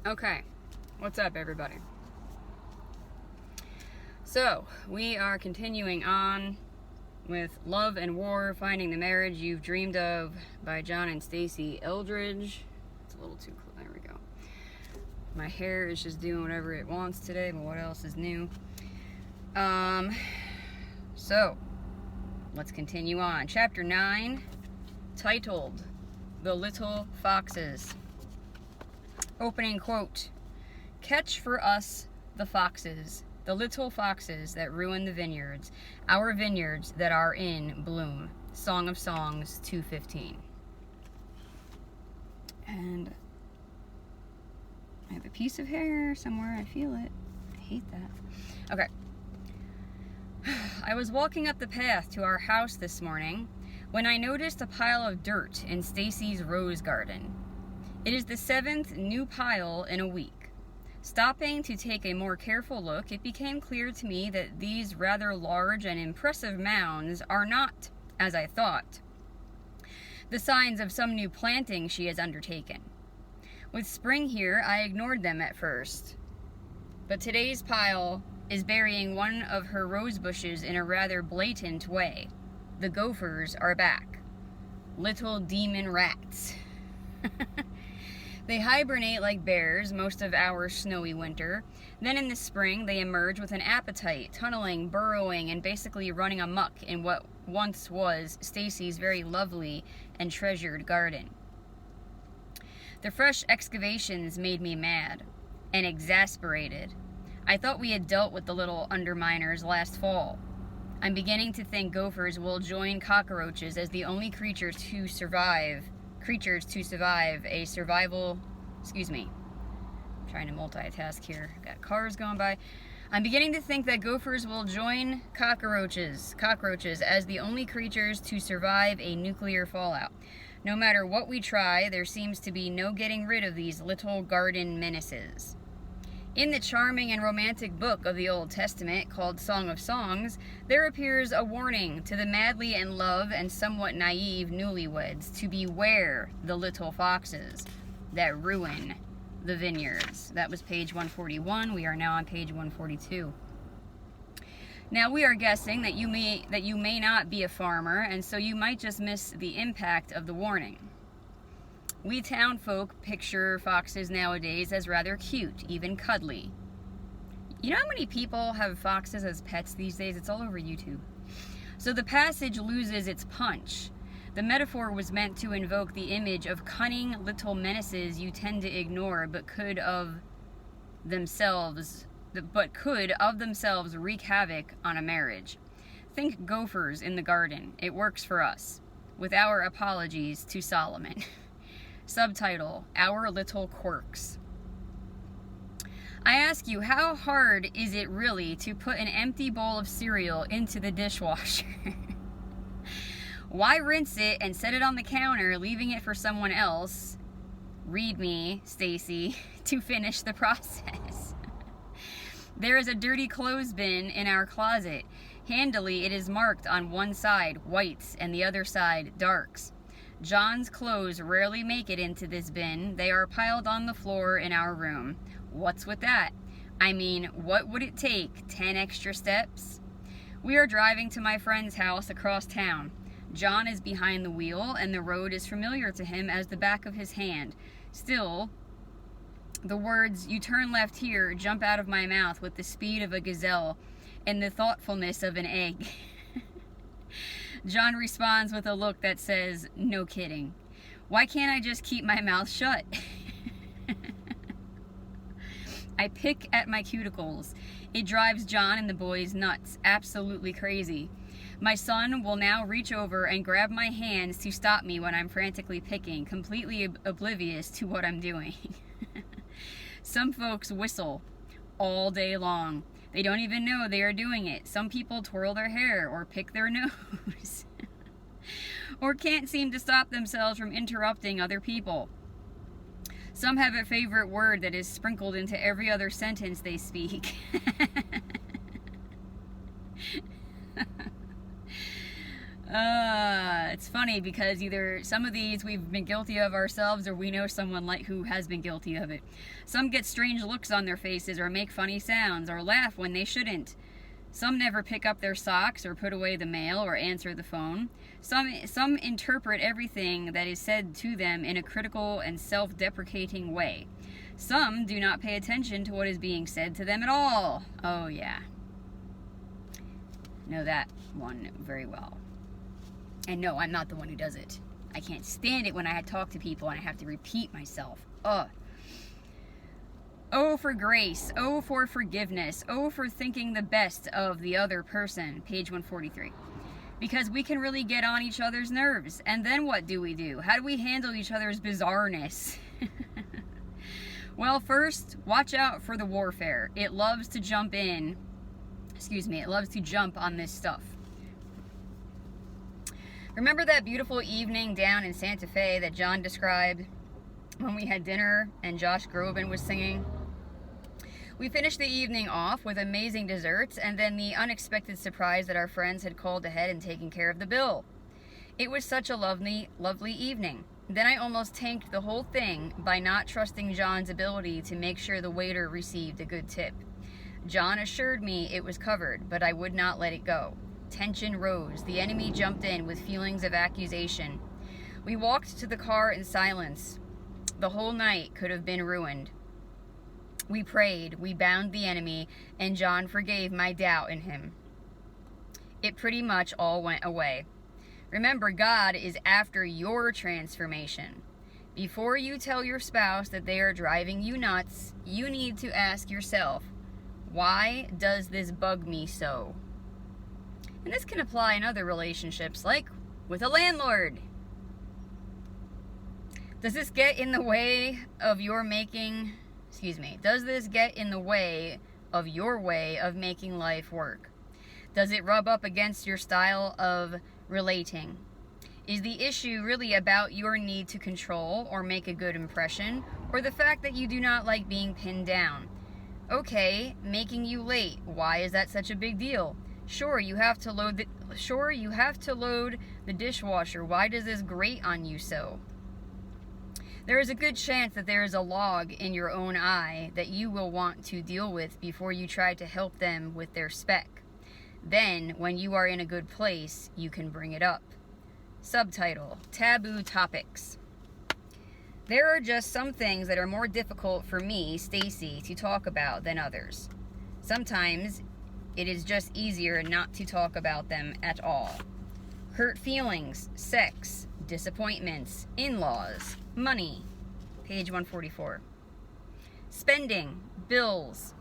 Okay, what's up, everybody? So, we are continuing on with Love and War, Finding the Marriage You've Dreamed of by John and Stasi Eldredge. It's a little too close. There we go. My hair is just doing whatever it wants today, but what else is new? So, let's continue on. Chapter 9, titled The Little Foxes. Opening quote, "Catch for us the foxes, the little foxes that ruin the vineyards, our vineyards that are in bloom." Song of Songs 2:15. And I have a piece of hair somewhere, I feel it. I hate that. Okay. I was walking up the path to our house this morning when I noticed a pile of dirt in Stacy's rose garden. It is the 7th new pile in a week. Stopping to take a more careful look, it became clear to me that these rather large and impressive mounds are not, as I thought, the signs of some new planting she has undertaken. With spring here, I ignored them at first. But today's pile is burying one of her rose bushes in a rather blatant way. The gophers are back. Little demon rats. They hibernate like bears most of our snowy winter. Then in the spring, they emerge with an appetite, tunneling, burrowing, and basically running amok in what once was Stacy's very lovely and treasured garden. The fresh excavations made me mad and exasperated. I thought we had dealt with the little underminers last fall. I'm beginning to think gophers will join cockroaches as the only creatures to survive a survival, I'm trying to multitask here. Got cars going by. I'm beginning to think that gophers will join cockroaches as the only creatures to survive a nuclear fallout. No matter what we try, there seems to be no getting rid of these little garden menaces. In the charming and romantic book of the Old Testament called Song of Songs, there appears a warning to the madly in love and somewhat naive newlyweds to beware the little foxes that ruin the vineyards. That was page 141. We are now on page 142. Now we are guessing that you may not be a farmer, and so you might just miss the impact of the warning. We town folk picture foxes nowadays as rather cute, even cuddly. You know how many people have foxes as pets these days? It's all over YouTube. So the passage loses its punch. The metaphor was meant to invoke the image of cunning little menaces you tend to ignore, but could of themselves wreak havoc on a marriage. Think gophers in the garden. It works for us. With our apologies to Solomon. Subtitle, Our Little Quirks. I ask you, how hard is it really to put an empty bowl of cereal into the dishwasher? Why rinse it and set it on the counter, leaving it for someone else, read me, Stacy, to finish the process? There is a dirty clothes bin in our closet. Handily, it is marked on one side, whites, and the other side, darks. John's clothes rarely make it into this bin. They are piled on the floor in our room. What's with that? I mean, what would it take? 10 extra steps? We are driving to my friend's house across town. John is behind the wheel, and the road is familiar to him as the back of his hand. Still, the words, "You turn left here," jump out of my mouth with the speed of a gazelle and the thoughtfulness of an egg. John responds with a look that says, "No kidding. Why can't I just keep my mouth shut?" I pick at my cuticles. It drives John and the boys nuts, absolutely crazy. My son will now reach over and grab my hands to stop me when I'm frantically picking, completely oblivious to what I'm doing. Some folks whistle all day long. They don't even know they are doing it. Some people twirl their hair or pick their nose or can't seem to stop themselves from interrupting other people. Some have a favorite word that is sprinkled into every other sentence they speak. It's funny because either some of these we've been guilty of ourselves or we know someone like who has been guilty of it. Some get strange looks on their faces or make funny sounds or laugh when they shouldn't. Some never pick up their socks or put away the mail or answer the phone. Some interpret everything that is said to them in a critical and self-deprecating way. Some do not pay attention to what is being said to them at all. Oh yeah. Know that one very well. And no, I'm not the one who does it. I can't stand it when I talk to people and I have to repeat myself. Ugh. Oh, for grace. Oh, for forgiveness. Oh, for thinking the best of the other person. Page 143. Because we can really get on each other's nerves. And then what do we do? How do we handle each other's bizarreness? Well, first, watch out for the warfare. It loves to jump on this stuff. Remember that beautiful evening down in Santa Fe that John described when we had dinner and Josh Groban was singing? We finished the evening off with amazing desserts and then the unexpected surprise that our friends had called ahead and taken care of the bill. It was such a lovely, lovely evening. Then I almost tanked the whole thing by not trusting John's ability to make sure the waiter received a good tip. John assured me it was covered, but I would not let it go. Tension rose. The enemy jumped in with feelings of accusation. We walked to the car in silence. The whole night could have been ruined. We prayed, we bound the enemy, and John forgave my doubt in him. It pretty much all went away. Remember, God is after your transformation. Before you tell your spouse that they are driving you nuts, you need to ask yourself, why does this bug me so? And this can apply in other relationships, like with a landlord. Does this get in the way of your Does this get in the way of your way of making life work? Does it rub up against your style of relating? Is the issue really about your need to control or make a good impression, or the fact that you do not like being pinned down? Okay, making you late. Why is that such a big deal? Sure, you have to load the dishwasher. Why does this grate on you so? There is a good chance that there is a log in your own eye that you will want to deal with before you try to help them with their speck. Then, when you are in a good place, you can bring it up. Subtitle: Taboo Topics. There are just some things that are more difficult for me, Stasi, to talk about than others. Sometimes it is just easier not to talk about them at all. Hurt feelings, sex, disappointments, in-laws, money. Page 144. Spending, bills.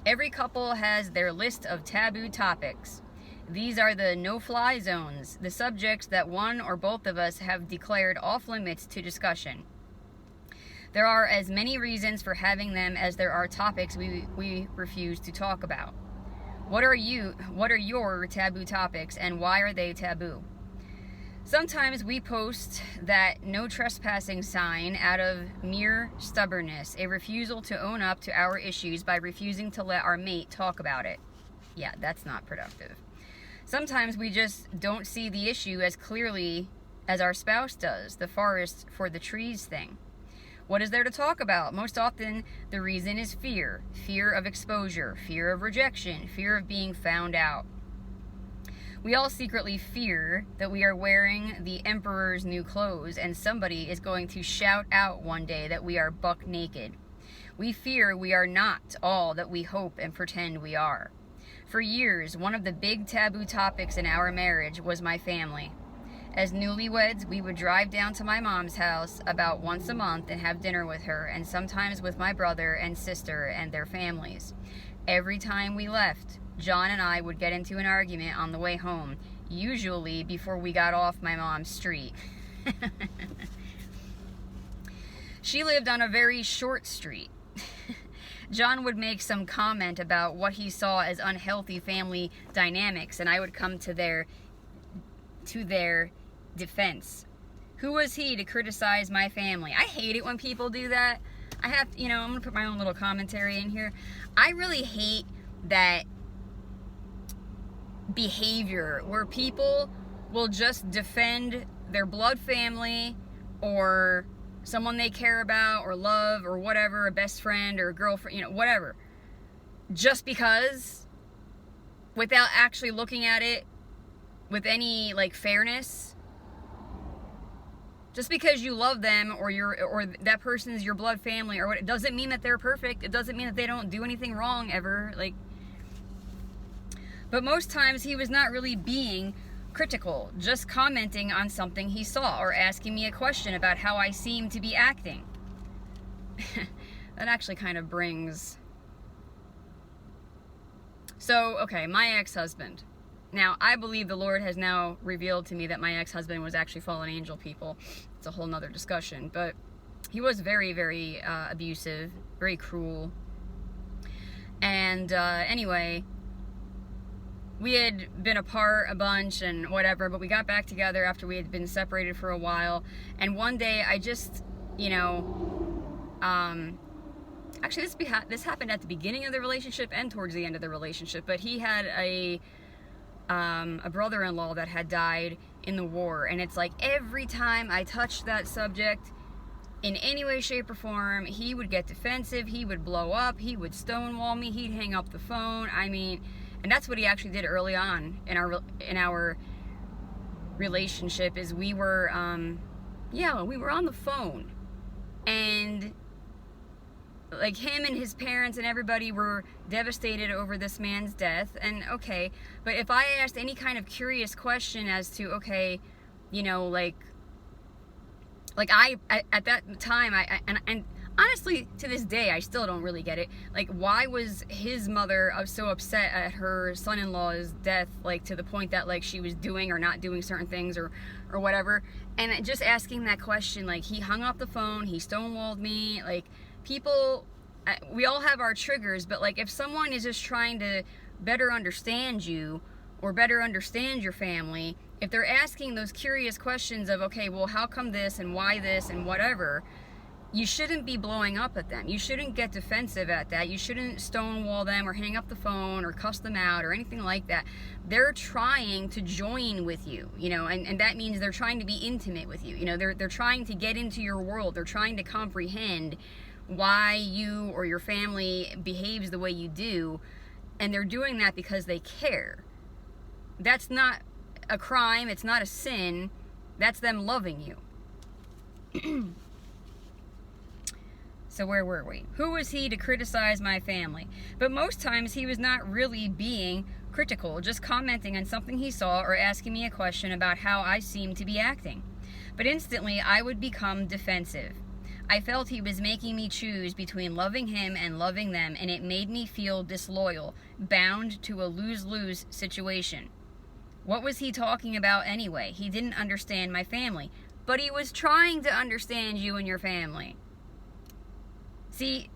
Every couple has their list of taboo topics. These are the no-fly zones, the subjects that one or both of us have declared off-limits to discussion. There are as many reasons for having them as there are topics we refuse to talk about. What are your taboo topics, and why are they taboo? Sometimes we post that no trespassing sign out of mere stubbornness, a refusal to own up to our issues by refusing to let our mate talk about it. Yeah, that's not productive. Sometimes we just don't see the issue as clearly as our spouse does, the forest for the trees thing. What is there to talk about? Most often, the reason is fear. Fear of exposure, fear of rejection, fear of being found out. We all secretly fear that we are wearing the emperor's new clothes and somebody is going to shout out one day that we are buck naked. We fear we are not all that we hope and pretend we are. For years, one of the big taboo topics in our marriage was my family. As newlyweds, we would drive down to my mom's house about once a month and have dinner with her, and sometimes with my brother and sister and their families. Every time we left, John and I would get into an argument on the way home, usually before we got off my mom's street. She lived on a very short street. John would make some comment about what he saw as unhealthy family dynamics, and I would come to their defense. Who was he to criticize my family? I hate it when people do that. I'm going to put my own little commentary in here. I really hate that behavior where people will just defend their blood family or someone they care about or love or whatever, a best friend or a girlfriend, you know, whatever, just because, without actually looking at it with any like fairness. Just because you love them or that person's your blood family or what, it doesn't mean that they're perfect. It doesn't mean that they don't do anything wrong ever. Like, but most times he was not really being critical, just commenting on something he saw or asking me a question about how I seem to be acting. That actually kind of brings... So, okay, my ex-husband. Now, I believe the Lord has now revealed to me that my ex-husband was actually fallen angel people. It's a whole nother discussion. But he was very, very abusive, very cruel. And anyway, we had been apart a bunch and whatever, but we got back together after we had been separated for a while. And one day I just, you know, actually this happened at the beginning of the relationship and towards the end of the relationship. But he had a brother-in-law that had died in the war, and it's like every time I touched that subject in any way, shape, or form, he would get defensive, he would blow up, he would stonewall me, he'd hang up the phone. I mean, and that's what he actually did early on in our relationship. Is we were we were on the phone, and like him and his parents and everybody were devastated over this man's death. And okay, but if I asked any kind of curious question as to, okay, you know, like I at that time, and honestly to this day I still don't really get it. Like, why was his mother so upset at her son-in-law's death, like to the point that like she was doing or not doing certain things or whatever? And just asking that question, like, he hung up the phone, he stonewalled me. Like, people, we all have our triggers, but like if someone is just trying to better understand you or better understand your family, if they're asking those curious questions of, okay, well, how come this and why this and whatever, you shouldn't be blowing up at them. You shouldn't get defensive at that. You shouldn't stonewall them or hang up the phone or cuss them out or anything like that. They're trying to join with you, you know, and that means they're trying to be intimate with you. You know, they're trying to get into your world. They're trying to comprehend why you or your family behaves the way you do, and they're doing that because they care. That's not a crime, it's not a sin, that's them loving you. So where were we? Who was he to criticize my family? But most times he was not really being critical, just commenting on something he saw or asking me a question about how I seemed to be acting. But instantly I would become defensive. I felt he was making me choose between loving him and loving them, and it made me feel disloyal, bound to a lose-lose situation. What was he talking about anyway? He didn't understand my family, but he was trying to understand you and your family. See,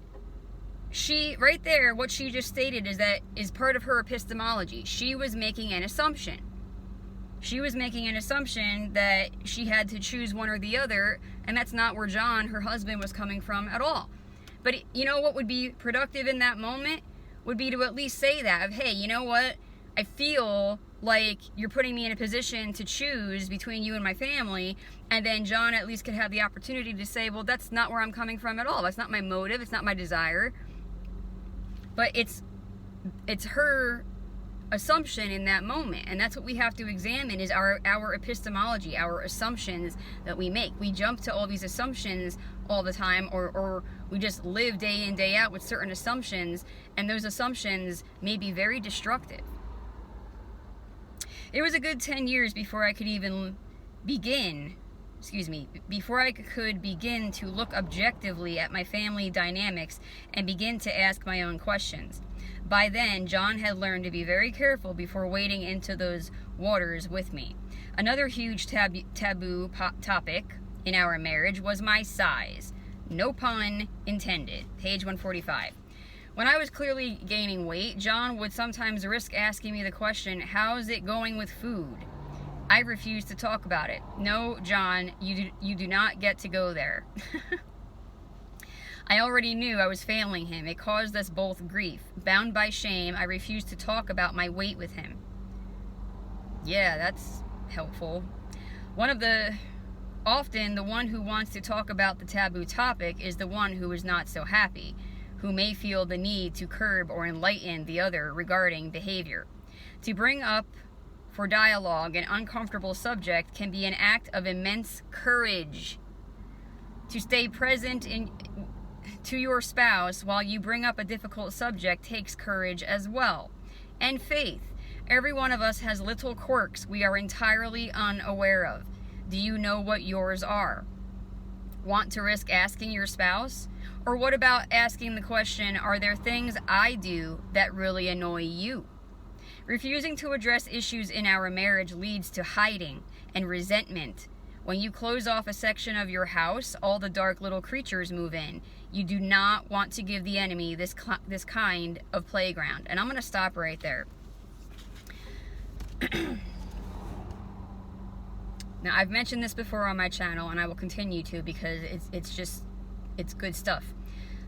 right there, what she just stated is part of her epistemology. She was making an assumption. She was making an assumption that she had to choose one or the other, and that's not where John, her husband, was coming from at all. But you know what would be productive in that moment? Would be to at least say that, of, hey, you know what? I feel like you're putting me in a position to choose between you and my family, and then John at least could have the opportunity to say, well, that's not where I'm coming from at all. That's not my motive. It's not my desire. But it's her assumption in that moment, and that's what we have to examine, is our epistemology, our assumptions that we make. We jump to all these assumptions all the time, or we just live day in, day out with certain assumptions, and those assumptions may be very destructive. It was a good 10 years before I could even begin to look objectively at my family dynamics and begin to ask my own questions. By then, John had learned to be very careful before wading into those waters with me. Another huge taboo topic in our marriage was my size. No pun intended. Page 145. When I was clearly gaining weight, John would sometimes risk asking me the question, how's it going with food? I refused to talk about it. No, John, you do not get to go there. I already knew I was failing him. It caused us both grief. Bound by shame, I refused to talk about my weight with him. Yeah, that's helpful. Often the one who wants to talk about the taboo topic is the one who is not so happy, who may feel the need to curb or enlighten the other regarding behavior. To bring up for dialogue an uncomfortable subject can be an act of immense courage. To stay present to your spouse while you bring up a difficult subject takes courage as well. And faith. Every one of us has little quirks we are entirely unaware of. Do you know what yours are? Want to risk asking your spouse? Or what about asking the question, are there things I do that really annoy you? Refusing to address issues in our marriage leads to hiding and resentment. When you close off a section of your house, all the dark little creatures move in. You do not want to give the enemy this kind of playground. And I'm going to stop right there. Now, I've mentioned this before on my channel, and I will continue to because it's good stuff.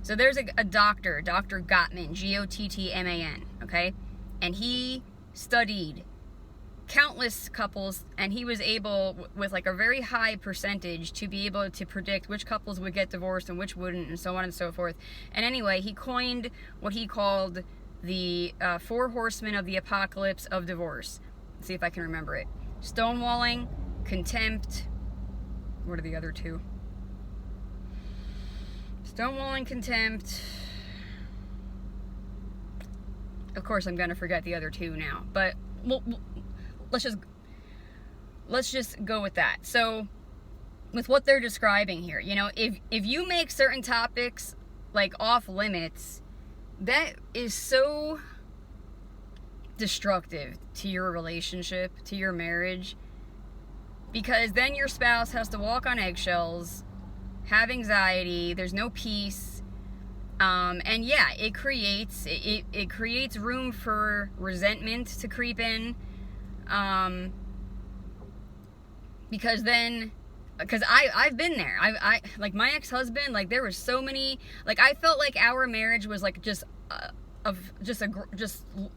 So there's a doctor, Dr. Gottman, Gottman, okay? And he studied countless couples, and he was able, with like a very high percentage, to be able to predict which couples would get divorced and which wouldn't, and so on and so forth. And anyway, he coined what he called the 4 horsemen of the apocalypse of divorce. Let's see if I can remember it. Stonewalling, contempt. What are the other 2? Stonewalling, contempt. Of course, I'm going to forget the other 2 now. But let's just go with that. So, with what they're describing here, you know, if you make certain topics like off limits, that is so destructive to your relationship, to your marriage, because then your spouse has to walk on eggshells, have anxiety, there's no peace, and yeah, it creates room for resentment to creep in, because I've been there. I like my ex-husband, like there was so many, like I felt like our marriage was like just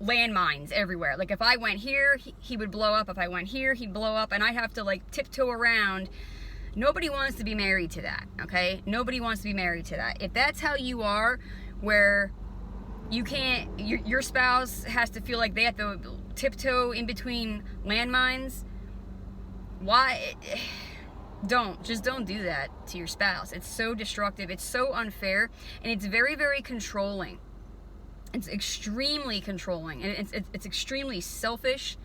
landmines everywhere. Like if I went here, he would blow up. If I went here, he'd blow up, and I'd have to like tiptoe around. Nobody wants to be married to that, okay? Nobody wants to be married to that. If that's how you are, where you can't, your spouse has to feel like they have to tiptoe in between landmines, why? Don't do that to your spouse. It's so destructive, it's so unfair, and it's very, very controlling. It's extremely controlling, and it's extremely selfish.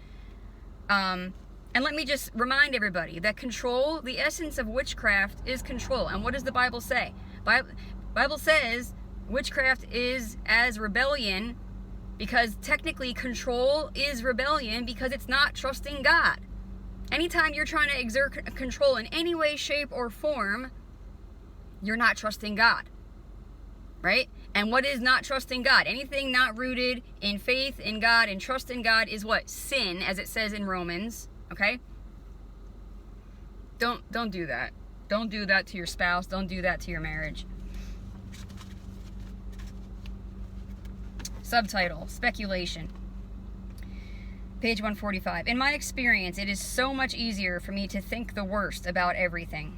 And let me just remind everybody that control, the essence of witchcraft is control. And what does the Bible say? Bible says witchcraft is as rebellion, because technically control is rebellion, because it's not trusting God. Anytime you're trying to exert control in any way, shape, or form, you're not trusting God, right? And what is not trusting God? Anything not rooted in faith in God and trust in God is what? Sin, as it says in Romans. Okay? Don't do that. Don't do that to your spouse. Don't do that to your marriage. Subtitle, Speculation. Page 145. In my experience, it is so much easier for me to think the worst about everything.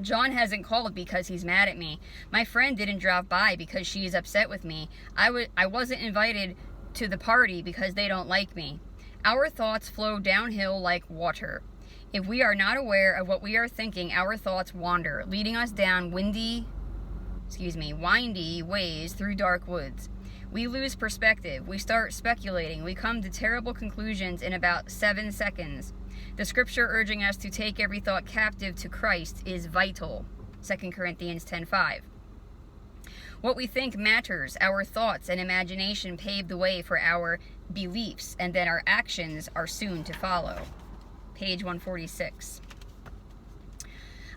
John hasn't called because he's mad at me. My friend didn't drop by because she is upset with me. I wasn't invited to the party because they don't like me. Our thoughts flow downhill like water. If we are not aware of what we are thinking, our thoughts wander, leading us down windy ways through dark woods. We lose perspective. We start speculating. We come to terrible conclusions in about 7 seconds. The scripture urging us to take every thought captive to Christ is vital. 2 Corinthians 10:5. What we think matters. Our thoughts and imagination pave the way for our beliefs, and then our actions are soon to follow. Page 146.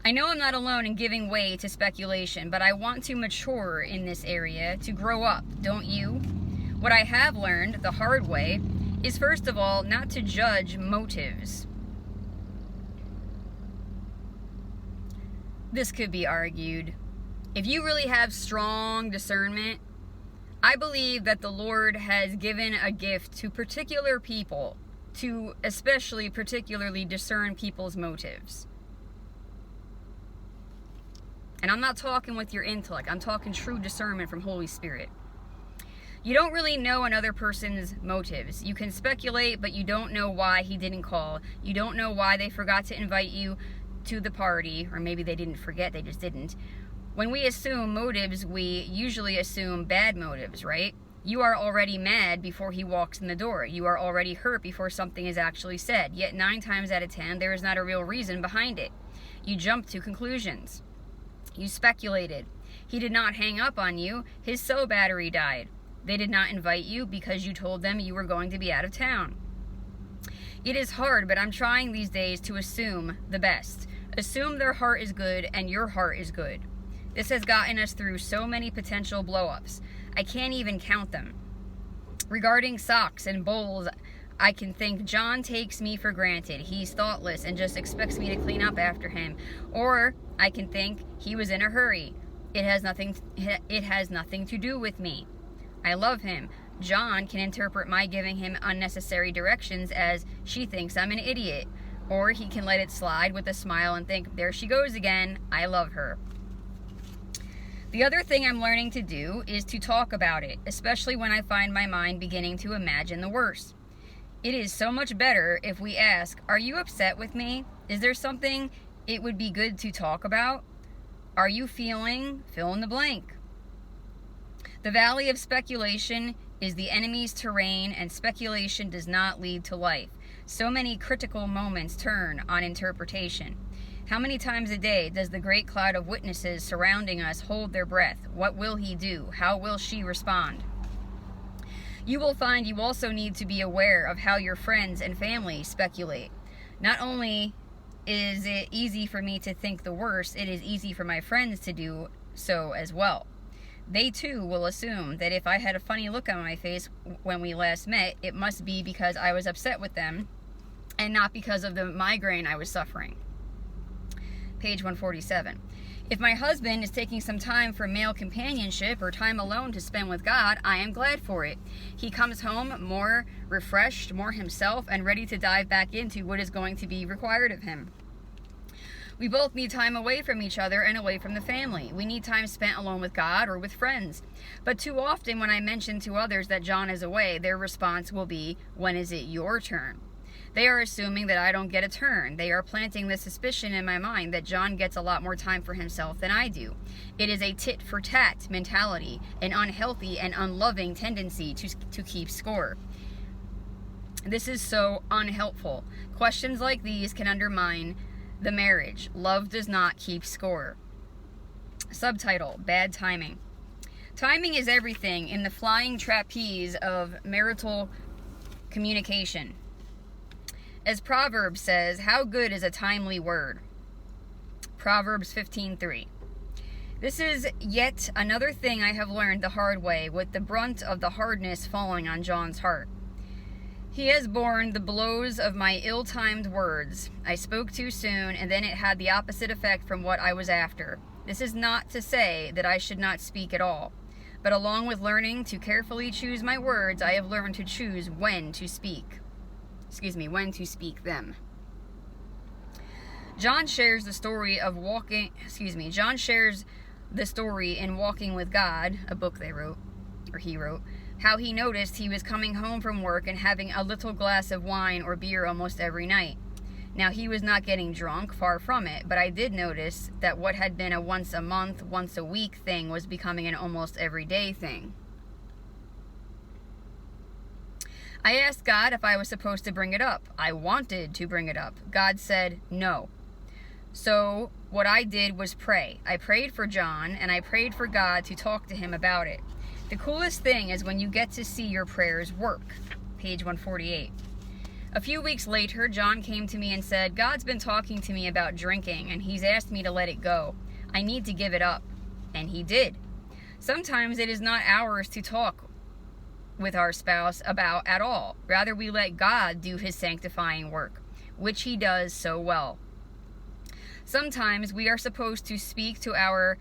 I know I'm not alone in giving way to speculation, but I want to mature in this area, to grow up, don't you? What I have learned the hard way is, first of all, not to judge motives. This could be argued. If you really have strong discernment, I believe that the Lord has given a gift to particular people to especially particularly discern people's motives. And I'm not talking with your intellect. I'm talking true discernment from Holy Spirit. You don't really know another person's motives. You can speculate, but you don't know why he didn't call. You don't know why they forgot to invite you to the party, or maybe they didn't forget, they just didn't. When we assume motives, we usually assume bad motives, right? You are already mad before he walks in the door. You are already hurt before something is actually said. Yet 9 times out of 10, there is not a real reason behind it. You jump to conclusions. You speculated. He did not hang up on you. His cell battery died. They did not invite you because you told them you were going to be out of town. It is hard, but I'm trying these days to assume the best. Assume their heart is good and your heart is good. This has gotten us through so many potential blow-ups. I can't even count them. Regarding socks and bowls, I can think John takes me for granted. He's thoughtless and just expects me to clean up after him. Or I can think he was in a hurry. It has nothing to do with me. I love him. John can interpret my giving him unnecessary directions as she thinks I'm an idiot. Or he can let it slide with a smile and think, there she goes again. I love her. The other thing I'm learning to do is to talk about it, especially when I find my mind beginning to imagine the worst. It is so much better if we ask, are you upset with me? Is there something it would be good to talk about? Are you feeling fill in the blank? The valley of speculation is the enemy's terrain, and speculation does not lead to life. So many critical moments turn on interpretation. How many times a day does the great cloud of witnesses surrounding us hold their breath? What will he do? How will she respond? You will find you also need to be aware of how your friends and family speculate. Not only is it easy for me to think the worst, it is easy for my friends to do so as well. They too will assume that if I had a funny look on my face when we last met, it must be because I was upset with them and not because of the migraine I was suffering. Page 147. If my husband is taking some time for male companionship or time alone to spend with God, I am glad for it. He comes home more refreshed, more himself, and ready to dive back into what is going to be required of him. We both need time away from each other and away from the family. We need time spent alone with God or with friends. But too often when I mention to others that John is away, their response will be, when is it your turn? They are assuming that I don't get a turn. They are planting the suspicion in my mind that John gets a lot more time for himself than I do. It is a tit-for-tat mentality, an unhealthy and unloving tendency to keep score. This is so unhelpful. Questions like these can undermine the marriage. Love does not keep score. Subtitle, Bad Timing. Timing is everything in the flying trapeze of marital communication. As Proverbs says, how good is a timely word? Proverbs 15:3. This is yet another thing I have learned the hard way, with the brunt of the hardness falling on John's heart. He has borne the blows of my ill-timed words. I spoke too soon, and then it had the opposite effect from what I was after. This is not to say that I should not speak at all, but along with learning to carefully choose my words, I have learned to choose when to speak. When to speak them. John shares the story in Walking with God, a book he wrote, how he noticed he was coming home from work and having a little glass of wine or beer almost every night. Now, he was not getting drunk, far from it, but I did notice that what had been a once a month, once a week thing was becoming an almost everyday thing. I asked God if I was supposed to bring it up. I wanted to bring it up. God said no. So what I did was pray. I prayed for John, and I prayed for God to talk to him about it. The coolest thing is when you get to see your prayers work. Page 148. A few weeks later, John came to me and said, God's been talking to me about drinking, and he's asked me to let it go. I need to give it up. And he did. Sometimes it is not ours to talk with our spouse about at all. Rather, we let God do his sanctifying work, which he does so well. Sometimes we are supposed to speak to our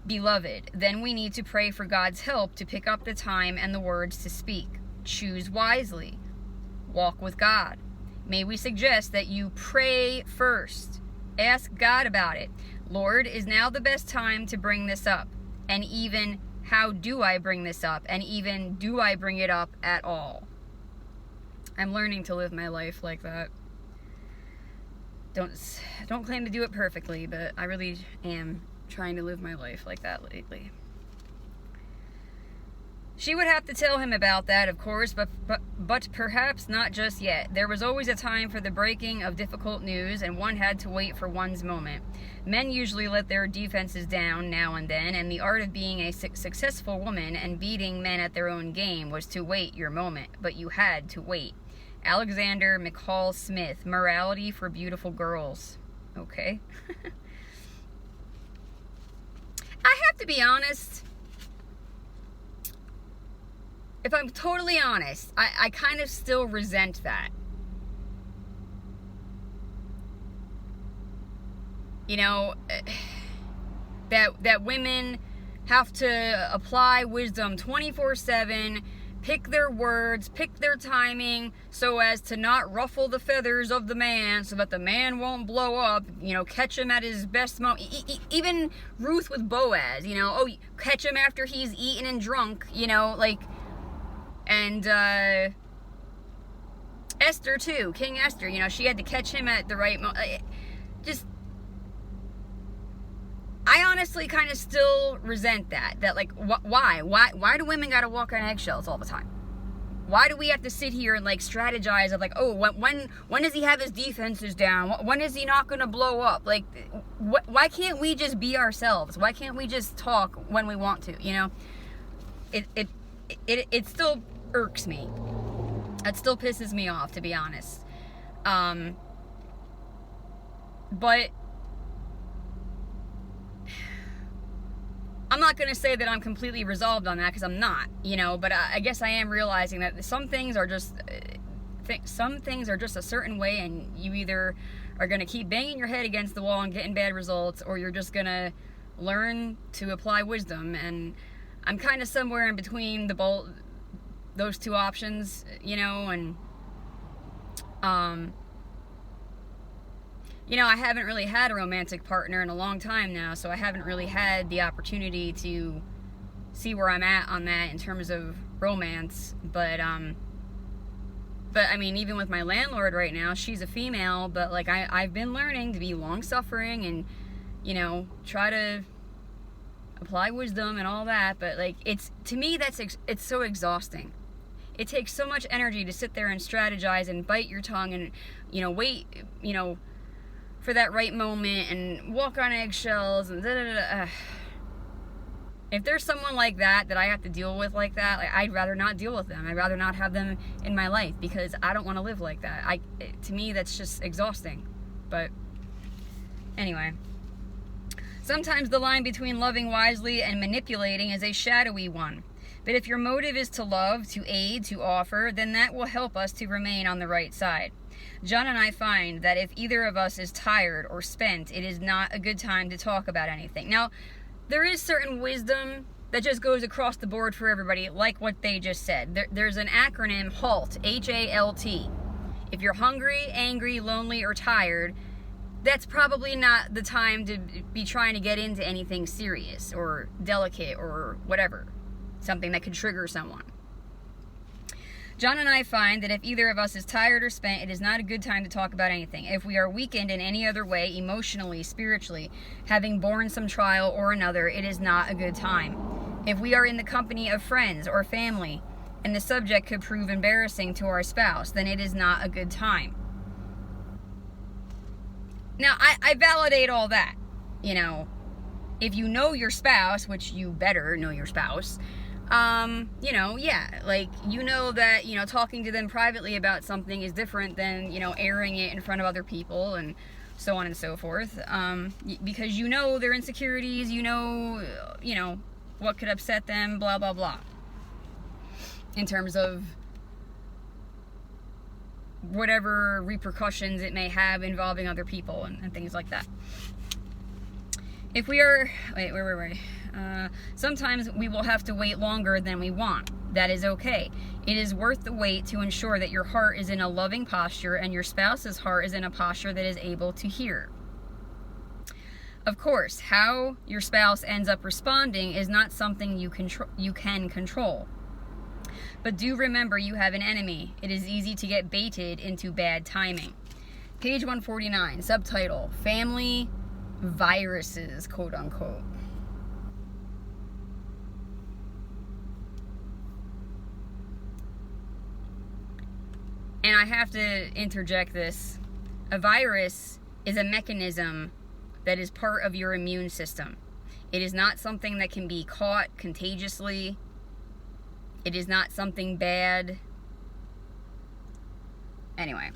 beloved. Then we need to pray for God's help to pick up the time and the words to speak. Choose wisely. walk with God. May we suggest that you pray first. Ask God about it. Lord, is now the best time to bring this up? And even, how do I bring this up? And even, do I bring it up at all? I'm learning to live my life like that. Don't claim to do it perfectly, but I really am trying to live my life like that lately. She would have to tell him about that, of course, but perhaps not just yet. There was always a time for the breaking of difficult news, and one had to wait for one's moment. Men usually let their defenses down now and then, and the art of being a successful woman and beating men at their own game was to wait your moment, but you had to wait. Alexander McCall Smith, Morality for Beautiful Girls. Okay. I have to be honest. If I'm totally honest, I kind of still resent that. You know, that women have to apply wisdom 24/7, pick their words, pick their timing, so as to not ruffle the feathers of the man, so that the man won't blow up, you know, catch him at his best moment. Even Ruth with Boaz, you know, oh, catch him after he's eaten and drunk, you know, like, and Esther too, King Esther, you know, she had to catch him at the right moment. I honestly kind of still resent that like, why do women gotta walk on eggshells all the time? Why do we have to sit here and like strategize of like, oh, when does he have his defenses down? When is he not gonna blow up? Like, why can't we just be ourselves? Why can't we just talk when we want to? You know, it still irks me. It still pisses me off, to be honest. But I'm not going to say that I'm completely resolved on that, because I'm not, you know, but I guess I am realizing that some things are just a certain way, and you either are going to keep banging your head against the wall and getting bad results, or you're just going to learn to apply wisdom. And I'm kind of somewhere in between those two options, you know, and you know, I haven't really had a romantic partner in a long time now, so I haven't really had the opportunity to see where I'm at on that in terms of romance. But I mean, even with my landlord right now, she's a female, but like I've been learning to be long-suffering and, you know, try to apply wisdom and all that. But like, to me, it's so exhausting. It takes so much energy to sit there and strategize and bite your tongue and, you know, wait, you know, for that right moment and walk on eggshells and If there's someone like that I have to deal with like that, like, I'd rather not deal with them. I'd rather not have them in my life, because I don't want to live like that. To me, that's just exhausting. But anyway, sometimes the line between loving wisely and manipulating is a shadowy one. But if your motive is to love, to aid, to offer, then that will help us to remain on the right side. John and I find that if either of us is tired or spent, it is not a good time to talk about anything. Now, there is certain wisdom that just goes across the board for everybody, like what they just said. There's an acronym, HALT, H-A-L-T. If you're hungry, angry, lonely, or tired, that's probably not the time to be trying to get into anything serious or delicate or whatever, something that could trigger someone. John and I find that if either of us is tired or spent, it is not a good time to talk about anything. If we are weakened in any other way, emotionally, spiritually, having borne some trial or another, it is not a good time. If we are in the company of friends or family, and the subject could prove embarrassing to our spouse, then it is not a good time. Now, I validate all that. You know, if you know your spouse, which you better know your spouse, you know, yeah, like, you know that, you know, talking to them privately about something is different than, you know, airing it in front of other people and so on and so forth, because you know their insecurities, you know, what could upset them, blah, blah, blah, in terms of whatever repercussions it may have involving other people and things like that. If we are, wait, where were we? Sometimes we will have to wait longer than we want. That is okay. It is worth the wait to ensure that your heart is in a loving posture and your spouse's heart is in a posture that is able to hear. Of course, how your spouse ends up responding is not something you can control. But do remember you have an enemy. It is easy to get baited into bad timing. Page 149, subtitle, Family Viruses, quote unquote. And I have to interject this. A virus is a mechanism that is part of your immune system. It is not something that can be caught contagiously. It is not something bad. Anyway,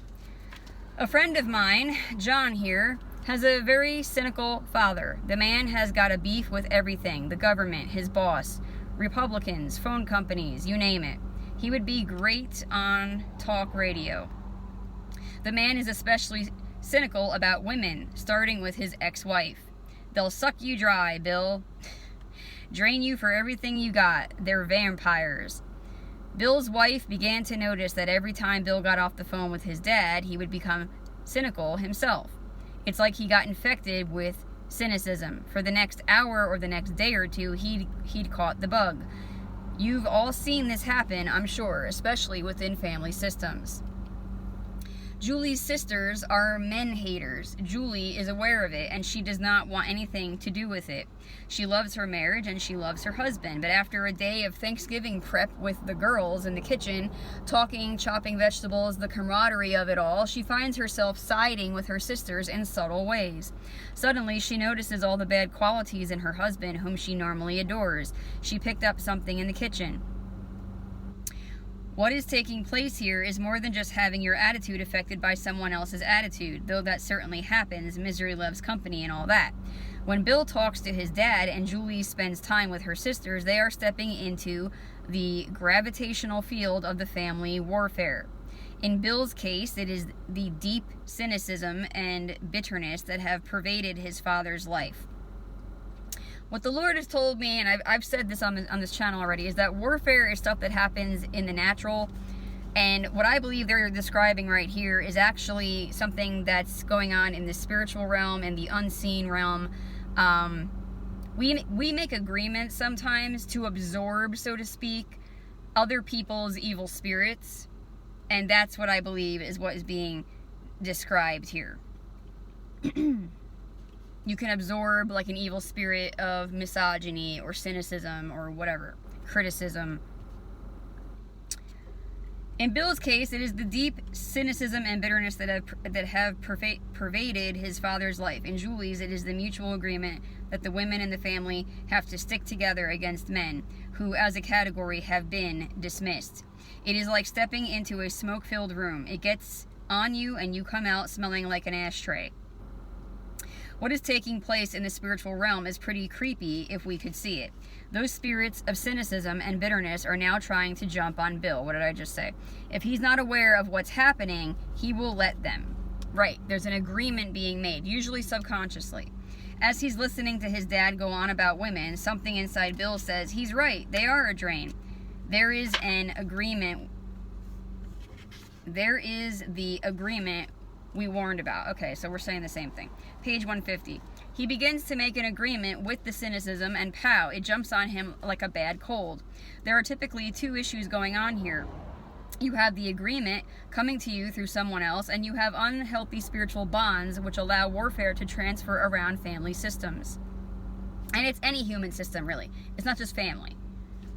a friend of mine, John here, has a very cynical father. The man has got a beef with everything. The government, his boss, Republicans, phone companies, you name it. He would be great on talk radio. The man is especially cynical about women, starting with his ex-wife. They'll suck you dry, Bill. Drain you for everything you got. They're vampires. Bill's wife began to notice that every time Bill got off the phone with his dad, he would become cynical himself. It's like he got infected with cynicism. For the next hour or the next day or two, he'd caught the bug. You've all seen this happen, I'm sure, especially within family systems. Julie's sisters are men haters. Julie is aware of it, and she does not want anything to do with it. She loves her marriage, and she loves her husband. But after a day of Thanksgiving prep with the girls in the kitchen, talking, chopping vegetables, the camaraderie of it all, she finds herself siding with her sisters in subtle ways. Suddenly, she notices all the bad qualities in her husband, whom she normally adores. She picked up something in the kitchen. What is taking place here is more than just having your attitude affected by someone else's attitude, though that certainly happens, misery loves company and all that. When Bill talks to his dad and Julie spends time with her sisters, they are stepping into the gravitational field of the family warfare. In Bill's case, it is the deep cynicism and bitterness that have pervaded his father's life. What the Lord has told me, and I've said this on this channel already, is that warfare is stuff that happens in the natural. And what I believe they're describing right here is actually something that's going on in the spiritual realm and the unseen realm. We make agreements sometimes to absorb, so to speak, other people's evil spirits. And that's what I believe is what is being described here. You can absorb like an evil spirit of misogyny or cynicism or whatever, criticism. In Bill's case, it is the deep cynicism and bitterness that have pervaded his father's life. In Julie's, it is the mutual agreement that the women in the family have to stick together against men, who as a category have been dismissed. It is like stepping into a smoke-filled room. It gets on you and you come out smelling like an ashtray. What is taking place in the spiritual realm is pretty creepy if we could see it. Those spirits of cynicism and bitterness are now trying to jump on Bill. What did I just say? If he's not aware of what's happening, he will let them. Right, there's an agreement being made, usually subconsciously. As he's listening to his dad go on about women, something inside Bill says, he's right, they are a drain. There is an agreement. There is the agreement we warned about. Okay, so we're saying the same thing. Page 150. He begins to make an agreement with the cynicism, and pow, it jumps on him like a bad cold. There are typically two issues going on here. You have the agreement coming to you through someone else, and you have unhealthy spiritual bonds which allow warfare to transfer around family systems. And it's any human system, really. It's not just family.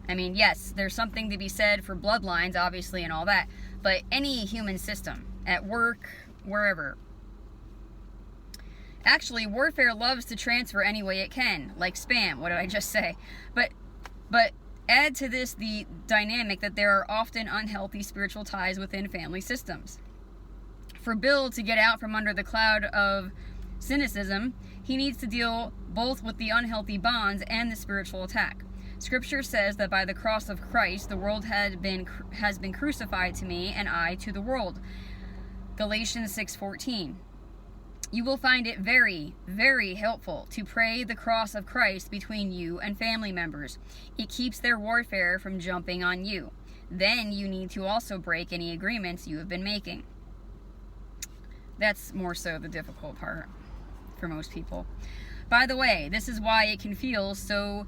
I mean, yes, there's something to be said for bloodlines, obviously, and all that, but any human system, at work, wherever. Actually, warfare loves to transfer any way it can, like spam. What did I just say? But add to this the dynamic that there are often unhealthy spiritual ties within family systems. For Bill to get out from under the cloud of cynicism, he needs to deal both with the unhealthy bonds and the spiritual attack. Scripture says that by the cross of Christ, the world has been crucified to me, and I to the world. Galatians 6:14. You will find it very, very helpful to pray the cross of Christ between you and family members. It keeps their warfare from jumping on you. Then you need to also break any agreements you have been making. That's more so the difficult part for most people. By the way, this is why it can feel so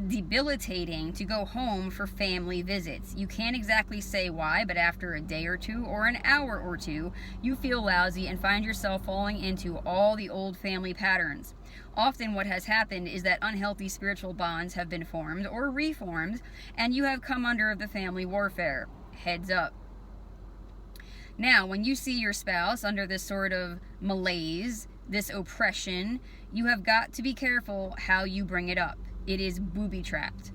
debilitating to go home for family visits. You can't exactly say why, but after a day or two or an hour or two, you feel lousy and find yourself falling into all the old family patterns. Often what has happened is that unhealthy spiritual bonds have been formed or reformed, and you have come under the family warfare. Heads up. Now, when you see your spouse under this sort of malaise, this oppression, you have got to be careful how you bring it up. It is booby-trapped.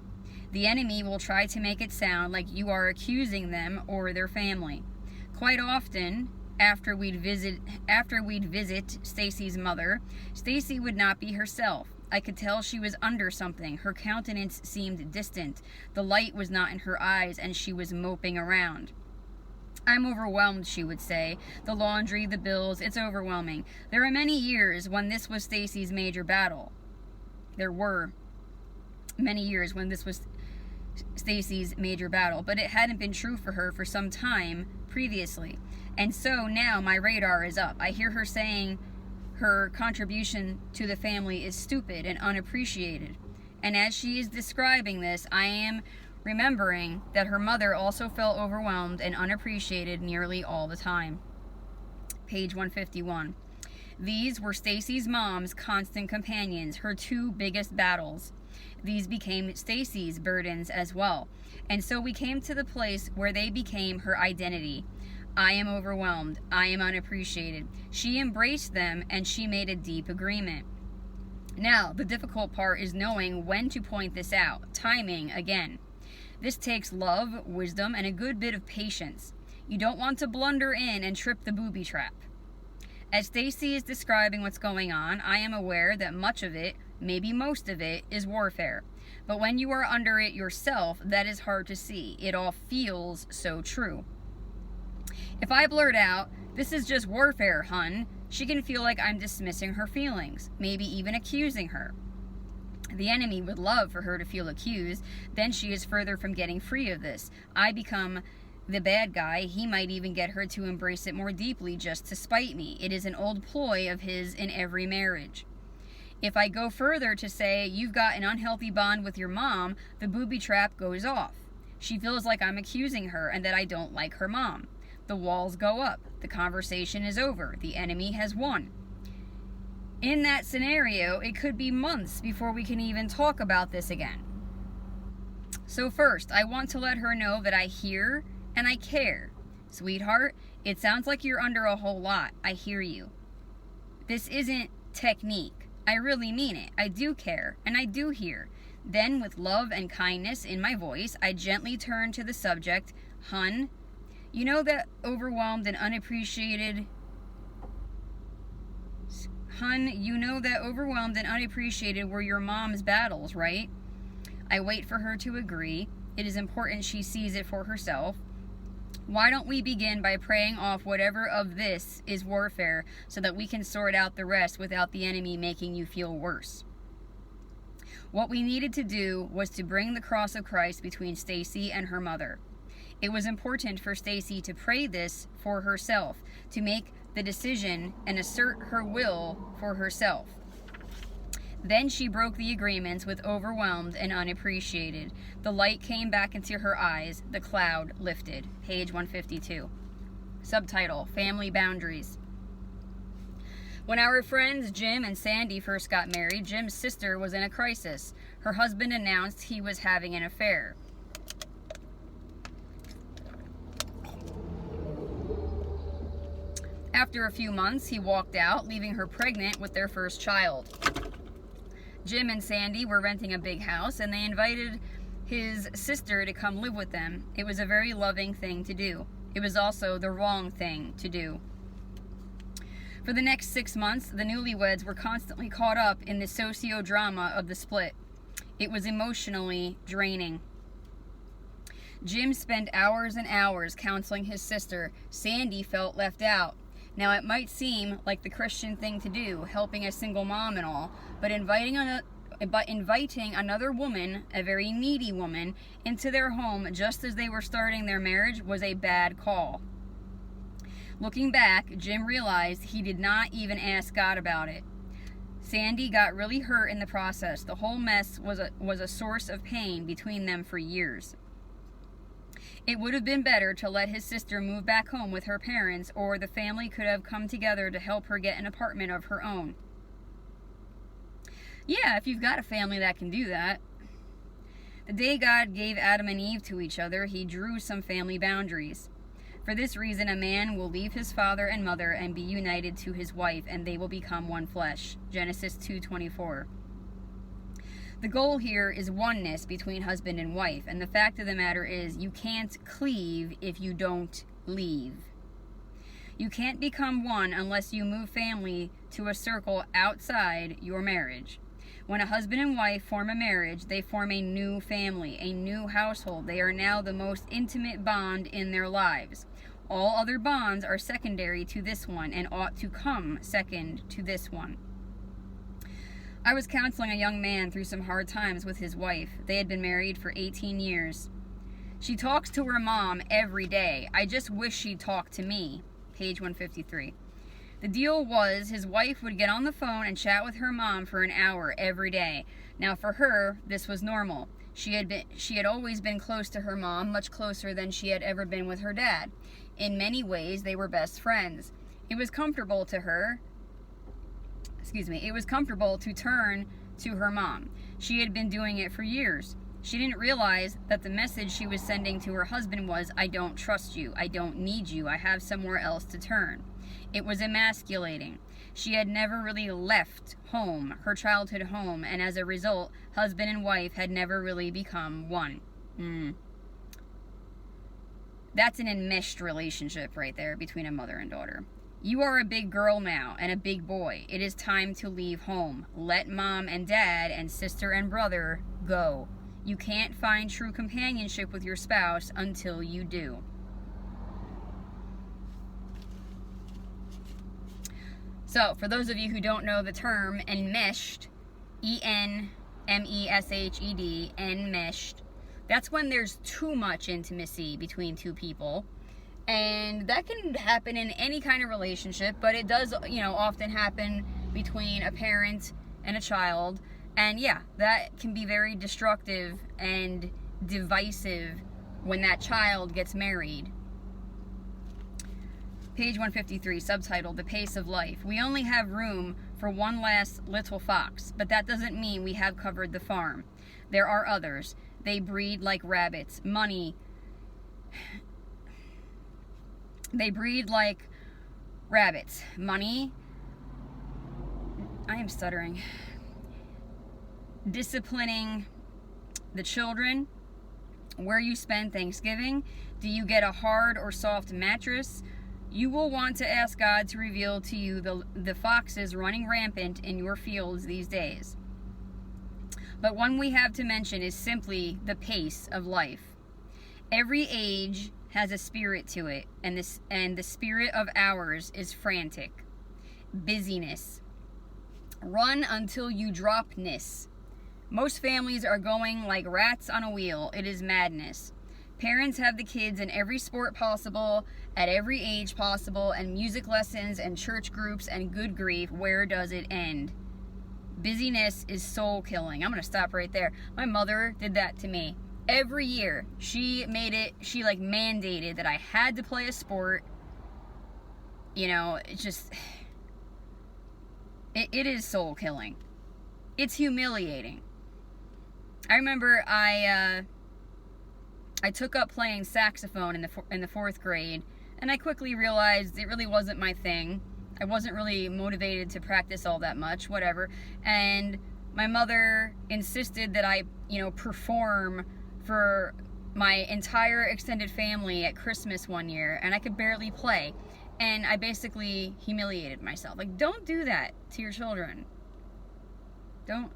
The enemy will try to make it sound like you are accusing them or their family. Quite often, after we'd visit Stacy's mother, Stacy would not be herself. I could tell she was under something. Her countenance seemed distant. The light was not in her eyes, and she was moping around. I'm overwhelmed, she would say. The laundry, the bills, it's overwhelming. There are many years when this was Stacy's major battle. There were many years when this was Stacy's major battle, but it hadn't been true for her for some time previously. And so now my radar is up. I hear her saying her contribution to the family is stupid and unappreciated. And as she is describing this, I am remembering that her mother also felt overwhelmed and unappreciated nearly all the time. Page 151. These were Stacy's mom's constant companions, her two biggest battles. These became Stacy's burdens as well. And so we came to the place where they became her identity. I am overwhelmed. I am unappreciated. She embraced them and she made a deep agreement. Now, the difficult part is knowing when to point this out. Timing, again. This takes love, wisdom, and a good bit of patience. You don't want to blunder in and trip the booby trap. As Stacy is describing what's going on, I am aware that much of it, maybe most of it, is warfare. But when you are under it yourself, that is hard to see. It all feels so true. If I blurt out, "This is just warfare, hun," she can feel like I'm dismissing her feelings, maybe even accusing her. The enemy would love for her to feel accused. Then she is further from getting free of this. I become the bad guy. He might even get her to embrace it more deeply just to spite me. It is an old ploy of his in every marriage. If I go further to say, "You've got an unhealthy bond with your mom," the booby trap goes off. She feels like I'm accusing her and that I don't like her mom. The walls go up. The conversation is over. The enemy has won. In that scenario, it could be months before we can even talk about this again. So first, I want to let her know that I hear and I care. Sweetheart, it sounds like you're under a whole lot. I hear you. This isn't technique. I really mean it. I do care and I do hear. Then, with love and kindness in my voice, I gently turn to the subject. Hun, you know that overwhelmed and unappreciated were your mom's battles, right? I wait for her to agree. It is important she sees it for herself. Why don't we begin by praying off whatever of this is warfare so that we can sort out the rest without the enemy making you feel worse? What we needed to do was to bring the cross of Christ between Stacy and her mother. It was important for Stacy to pray this for herself, to make the decision and assert her will for herself. Then she broke the agreements with overwhelmed and unappreciated. The light came back into her eyes. The cloud lifted. Page 152. Subtitle, Family Boundaries. When our friends Jim and Sandy first got married, Jim's sister was in a crisis. Her husband announced he was having an affair. After a few months, he walked out, leaving her pregnant with their first child. Jim and Sandy were renting a big house, and they invited his sister to come live with them. It was a very loving thing to do. It was also the wrong thing to do. For the next 6 months, the newlyweds were constantly caught up in the socio-drama of the split. It was emotionally draining. Jim spent hours and hours counseling his sister. Sandy felt left out. Now, it might seem like the Christian thing to do, helping a single mom and all, but inviting another woman, a very needy woman, into their home just as they were starting their marriage was a bad call. Looking back, Jim realized he did not even ask God about it. Sandy got really hurt in the process. The whole mess was a source of pain between them for years. It would have been better to let his sister move back home with her parents, or the family could have come together to help her get an apartment of her own. Yeah, if you've got a family that can do that. The day God gave Adam and Eve to each other, he drew some family boundaries. For this reason, a man will leave his father and mother and be united to his wife, and they will become one flesh. Genesis 2:24. The goal here is oneness between husband and wife, and the fact of the matter is you can't cleave if you don't leave. You can't become one unless you move family to a circle outside your marriage. When a husband and wife form a marriage, they form a new family, a new household. They are now the most intimate bond in their lives. All other bonds are secondary to this one and ought to come second to this one. I was counseling a young man through some hard times with his wife. They had been married for 18 years. She talks to her mom every day. I just wish she'd talk to me. Page 153. The deal was his wife would get on the phone and chat with her mom for an hour every day. Now for her, this was normal. She had always been close to her mom, much closer than she had ever been with her dad. In many ways, they were best friends. It was comfortable to turn to her mom. She had been doing it for years. She didn't realize that the message she was sending to her husband was, I don't trust you, I don't need you, I have somewhere else to turn. It was emasculating. She had never really left home, her childhood home, and as a result, husband and wife had never really become one. That's an enmeshed relationship right there between a mother and daughter. You are a big girl now and a big boy. It is time to leave home. Let mom and dad and sister and brother go. You can't find true companionship with your spouse until you do. So, for those of you who don't know the term enmeshed, E-N-M-E-S-H-E-D, enmeshed, that's when there's too much intimacy between two people. And that can happen in any kind of relationship, but it does, often happen between a parent and a child. And yeah, that can be very destructive and divisive when that child gets married. Page 153, subtitled, The Pace of Life. We only have room for one last little fox, but that doesn't mean we have covered the farm. There are others. They breed like rabbits. They breed like rabbits. Money. I am stuttering. Disciplining the children. Where you spend Thanksgiving. Do you get a hard or soft mattress? You will want to ask God to reveal to you the foxes running rampant in your fields these days. But one we have to mention is simply the pace of life. Every age has a spirit to it, and the spirit of ours is frantic. Busyness. Run until you drop-ness. Most families are going like rats on a wheel. It is madness. Parents have the kids in every sport possible, at every age possible, and music lessons and church groups, and good grief, where does it end? Busyness is soul killing. I'm going to stop right there. My mother did that to me. Every year, she mandated that I had to play a sport. It is soul killing. It's humiliating. I remember I took up playing saxophone in the 4th grade, and I quickly realized it really wasn't my thing. I wasn't really motivated to practice all that much, whatever. And my mother insisted that I, perform for my entire extended family at Christmas one year, and I could barely play. And I basically humiliated myself. Like, don't do that to your children. Don't.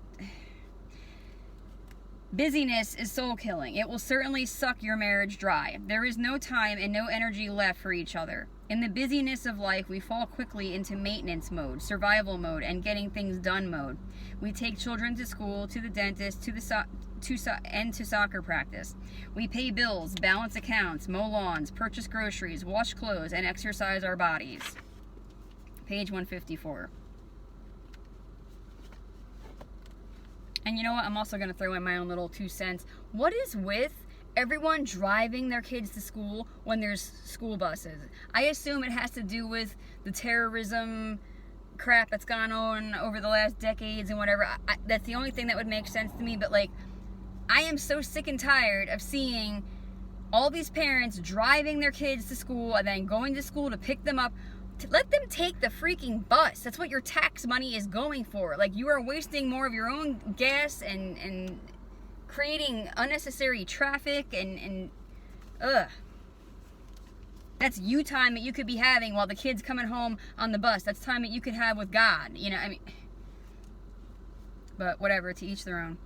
Busyness is soul killing. It will certainly suck your marriage dry. There is no time and no energy left for each other. In the busyness of life, we fall quickly into maintenance mode, survival mode, and getting things done mode. We take children to school, to the dentist, to soccer practice. We pay bills, balance accounts, mow lawns, purchase groceries, wash clothes, and exercise our bodies. Page 154. And you know what? I'm also going to throw in my own little 2 cents. What is with everyone driving their kids to school when there's school buses? I assume it has to do with the terrorism crap that's gone on over the last decades and whatever. That's the only thing that would make sense to me. But like, I am so sick and tired of seeing all these parents driving their kids to school and then going to school to pick them up. Let them take the freaking bus. That's what your tax money is going for. Like, you are wasting more of your own gas and creating unnecessary traffic and ugh. That's you time that you could be having while the kid's coming home on the bus. That's time that you could have with God. You know, I mean, but whatever, to each their own.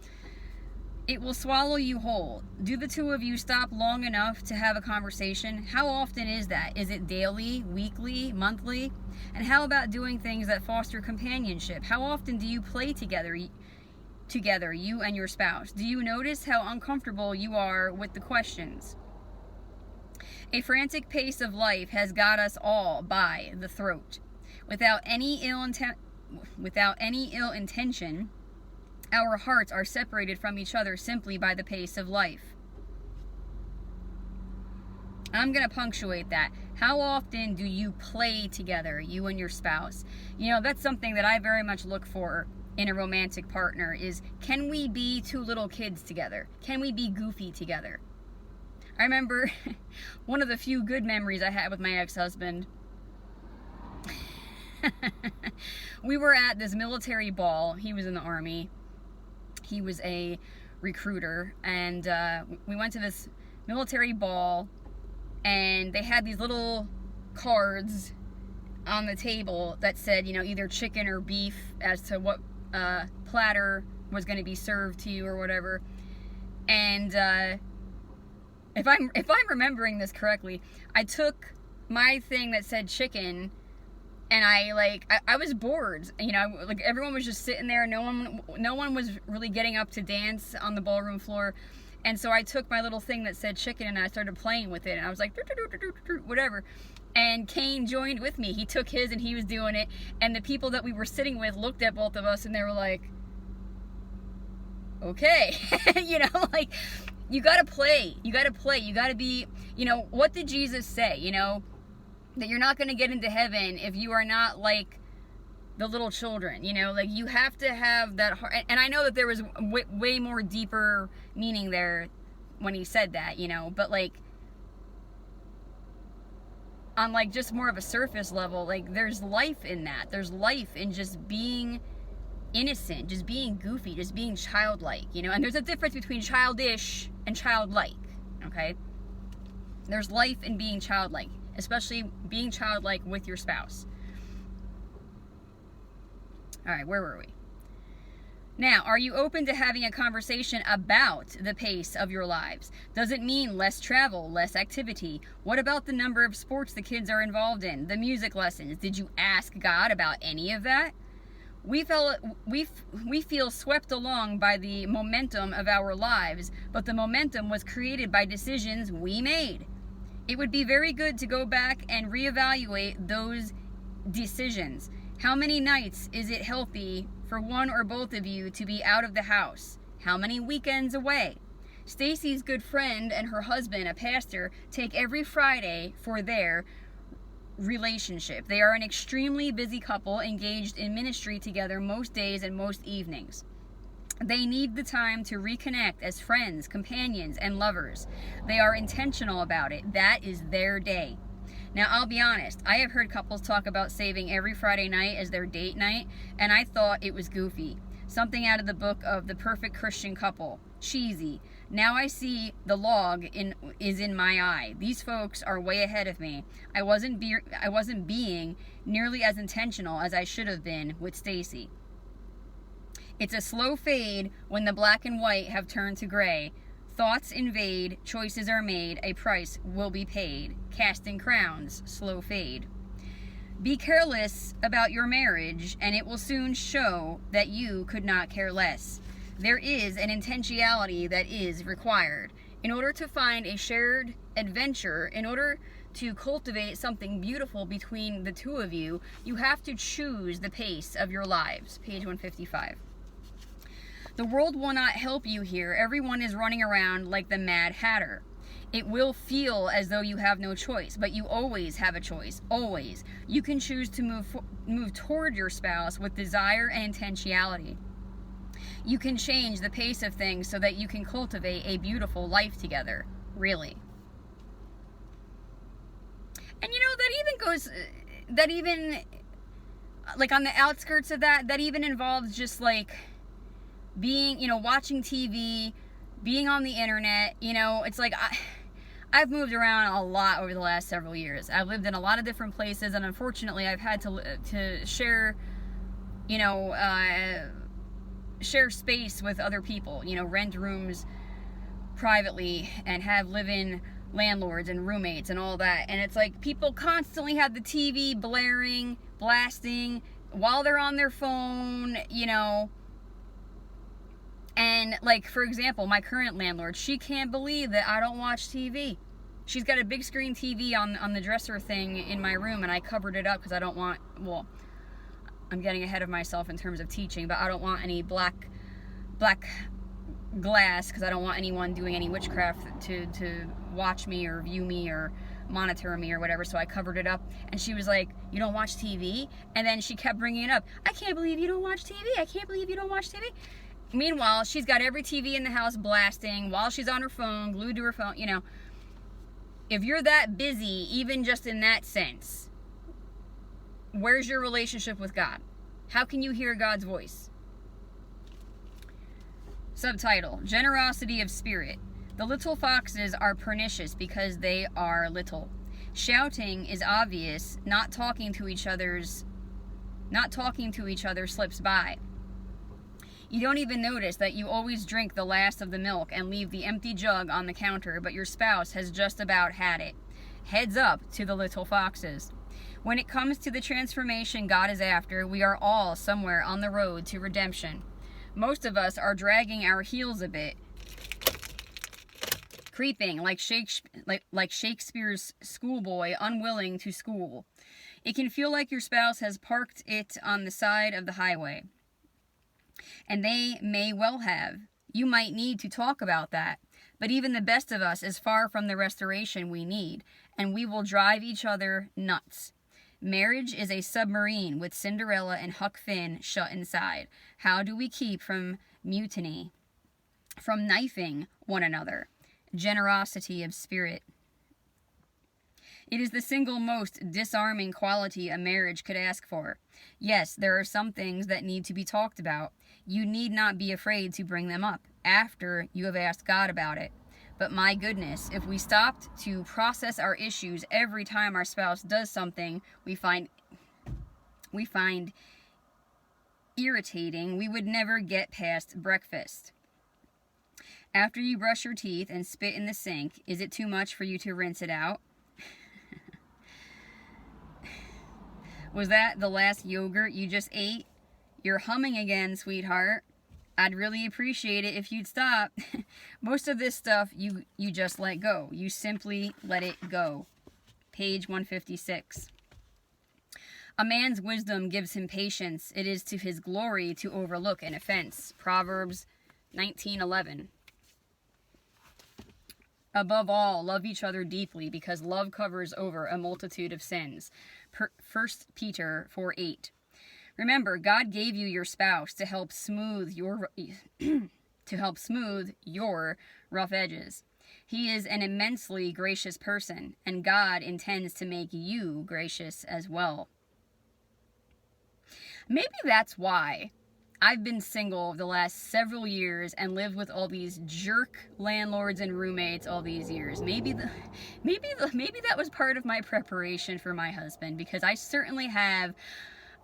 It will swallow you whole. Do the two of you stop long enough to have a conversation? How often is that? Is it daily, weekly, monthly? And how about doing things that foster companionship? How often do you play together, you and your spouse? Do you notice how uncomfortable you are with the questions? A frantic pace of life has got us all by the throat. Without any ill intention, our hearts are separated from each other simply by the pace of life. I'm going to punctuate that. How often do you play together, you and your spouse? You know, that's something that I very much look for in a romantic partner is, can we be two little kids together? Can we be goofy together? I remember one of the few good memories I had with my ex-husband. We were at this military ball. He was in the Army. He was a recruiter, and we went to this military ball, and they had these little cards on the table that said, you know, either chicken or beef as to what platter was going to be served to you or whatever. And if I'm remembering this correctly, I took my thing that said chicken. And I was bored, you know, like everyone was just sitting there. No one was really getting up to dance on the ballroom floor. And so I took my little thing that said chicken and I started playing with it. And I was like, whatever. And Kane joined with me. He took his and he was doing it. And the people that we were sitting with looked at both of us and they were like, okay, you know, like, you gotta play. You gotta be, you know, what did Jesus say, you know? That you're not going to get into heaven if you are not like the little children, you know, like you have to have that heart. And I know that there was way more deeper meaning there when he said that, you know, but like on like just more of a surface level, like there's life in that. There's life in just being innocent, just being goofy, just being childlike, you know, and there's a difference between childish and childlike, okay? There's life in being childlike, especially being childlike with your spouse. All right, where were we? Now, are you open to having a conversation about the pace of your lives? Does it mean less travel, less activity? What about the number of sports the kids are involved in? The music lessons? Did you ask God about any of that? We feel swept along by the momentum of our lives, but the momentum was created by decisions we made. It would be very good to go back and reevaluate those decisions. How many nights is it healthy for one or both of you to be out of the house? How many weekends away? Stacy's good friend and her husband, a pastor, take every Friday for their relationship. They are an extremely busy couple engaged in ministry together most days and most evenings. They need the time to reconnect as friends, companions, and lovers. They are intentional about it. That is their day. Now, I'll be honest. I have heard couples talk about saving every Friday night as their date night, and I thought it was goofy. Something out of the book of The Perfect Christian Couple. Cheesy. Now I see the log is in my eye. These folks are way ahead of me. I wasn't being nearly as intentional as I should have been with Stacy. It's a slow fade when the black and white have turned to gray. Thoughts invade, choices are made, a price will be paid. Casting crowns, slow fade. Be careless about your marriage, and it will soon show that you could not care less. There is an intentionality that is required. In order to find a shared adventure, in order to cultivate something beautiful between the two of you, you have to choose the pace of your lives. Page 155. The world will not help you here. Everyone is running around like the Mad Hatter. It will feel as though you have no choice, but you always have a choice. Always. You can choose to move toward your spouse with desire and intentionality. You can change the pace of things so that you can cultivate a beautiful life together. Really. And you know, that even, like on the outskirts of that even involves just like being, watching TV, being on the internet. It's like I've moved around a lot over the last several years. I've lived in a lot of different places, and unfortunately I've had to share, share space with other people, rent rooms privately and have live-in landlords and roommates and all that. And it's like people constantly have the TV blaring, blasting while they're on their phone, And like, for example, my current landlord, she can't believe that I don't watch TV. She's got a big screen TV on the dresser thing in my room, and I covered it up because I don't want, well, I'm getting ahead of myself in terms of teaching, but I don't want any black glass because I don't want anyone doing any witchcraft to watch me or view me or monitor me or whatever, so I covered it up. And she was like, you don't watch TV? And then she kept bringing it up. I can't believe you don't watch TV. I can't believe you don't watch TV. Meanwhile, she's got every TV in the house blasting while she's on her phone, glued to her phone. If you're that busy, even just in that sense, where's your relationship with God? How can you hear God's voice? Subtitle, Generosity of Spirit. The little foxes are pernicious because they are little. Shouting is obvious, not talking to each other slips by. You don't even notice that you always drink the last of the milk and leave the empty jug on the counter, but your spouse has just about had it. Heads up to the little foxes. When it comes to the transformation God is after, we are all somewhere on the road to redemption. Most of us are dragging our heels a bit, creeping like Shakespeare's schoolboy unwilling to school. It can feel like your spouse has parked it on the side of the highway. And they may well have. You might need to talk about that. But even the best of us is far from the restoration we need, and we will drive each other nuts. Marriage is a submarine with Cinderella and Huck Finn shut inside. How do we keep from mutiny, from knifing one another? Generosity of spirit. It is the single most disarming quality a marriage could ask for. Yes, there are some things that need to be talked about. You need not be afraid to bring them up after you have asked God about it. But my goodness, if we stopped to process our issues every time our spouse does something we find irritating, we would never get past breakfast. After you brush your teeth and spit in the sink, is it too much for you to rinse it out? Was that the last yogurt you just ate? You're humming again, sweetheart. I'd really appreciate it if you'd stop. Most of this stuff you just let go. You simply let it go. Page 156. A man's wisdom gives him patience. It is to his glory to overlook an offense. Proverbs 19:11. Above all, love each other deeply, because love covers over a multitude of sins. 1 Peter 4:8. Remember, God gave you your spouse to help smooth your rough edges. He is an immensely gracious person, and God intends to make you gracious as well. Maybe that's why I've been single the last several years and lived with all these jerk landlords and roommates all these years. Maybe that was part of my preparation for my husband, because I certainly have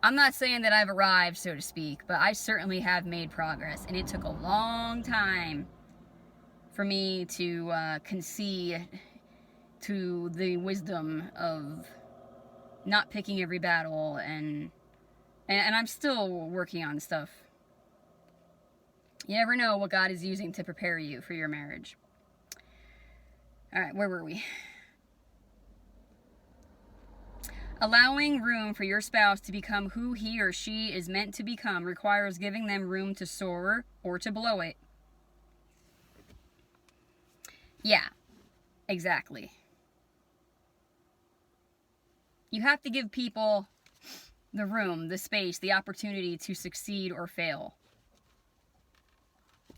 I'm not saying that I've arrived, so to speak, but I certainly have made progress, and it took a long time for me to concede to the wisdom of not picking every battle, and I'm still working on stuff. You never know what God is using to prepare you for your marriage. All right, where were we? Allowing room for your spouse to become who he or she is meant to become requires giving them room to soar or to blow it. Yeah, exactly. You have to give people the room, the space, the opportunity to succeed or fail,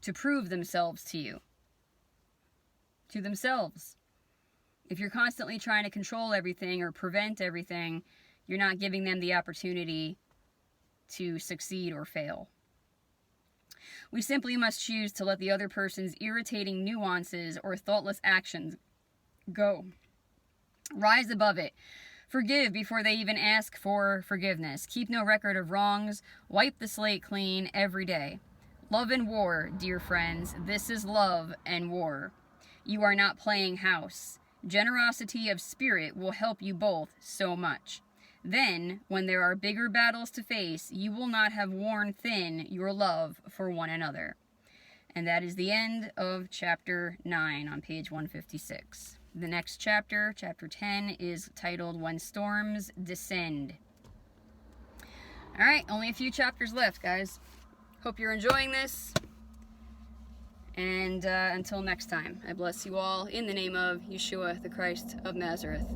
to prove themselves to you, to themselves. If you're constantly trying to control everything or prevent everything, you're not giving them the opportunity to succeed or fail. We simply must choose to let the other person's irritating nuances or thoughtless actions go. Rise above it. Forgive before they even ask for forgiveness. Keep no record of wrongs. Wipe the slate clean every day. Love and war, dear friends. This is love and war. You are not playing house. Generosity of spirit will help you both so much. Then, when there are bigger battles to face, you will not have worn thin your love for one another. And that is the end of chapter 9 on page 156. The next chapter, chapter 10, is titled When Storms Descend. Alright, only a few chapters left, guys. Hope you're enjoying this. And until next time, I bless you all in the name of Yeshua, the Christ of Nazareth.